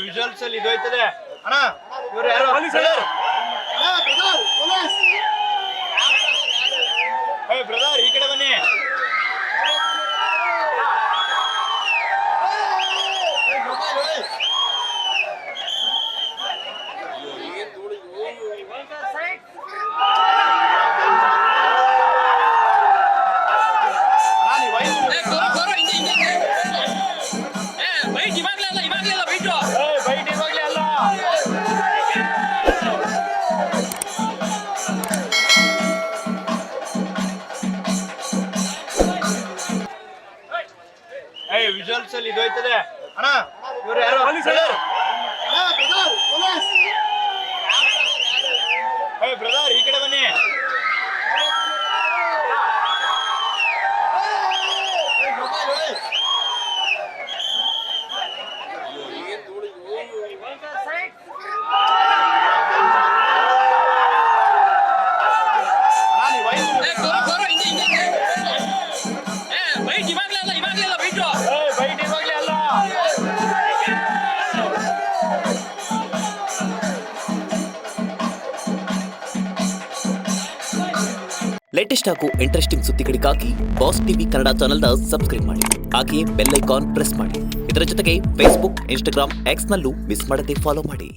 Visuals ಅಲ್ಲಿ ಇದು ಹೋಯ್ತದೆ ಅಣ್ಣ. ಇವ್ರು ಯಾರು? ಬ್ರದರ್ ಈ ಕಡೆ ಬನ್ನಿ. ವಿಜುವಲ್ಸ್ ಅಲ್ಲಿ ಇದು ಹೋಯ್ತದೆ ಅಣ್ಣ. ಇವ್ರು ಯಾರು? ಬ್ರದರ್ ಈ ಕಡೆ ಬನ್ನಿ. ಲೇಟೆಸ್ಟ್ ಹಾಗೂ ಇಂಟ್ರೆಸ್ಟಿಂಗ್ ಸುದ್ದಿಗಳಿಗಾಗಿ ಬಾಸ್ ಟಿವಿ ಕನ್ನಡ ಚಾನೆಲ್ನ ಸಬ್ಸ್ಕ್ರೈಬ್ ಮಾಡಿ. ಹಾಗೆಯೇ ಬೆಲ್ ಐಕಾನ್ ಪ್ರೆಸ್ ಮಾಡಿ. ಇದರ ಜೊತೆಗೆ ಫೇಸ್ಬುಕ್, ಇನ್ಸ್ಟಾಗ್ರಾಮ್, ಎಕ್ಸ್ನಲ್ಲೂ ಮಿಸ್ ಮಾಡದೆ ಫಾಲೋ ಮಾಡಿ.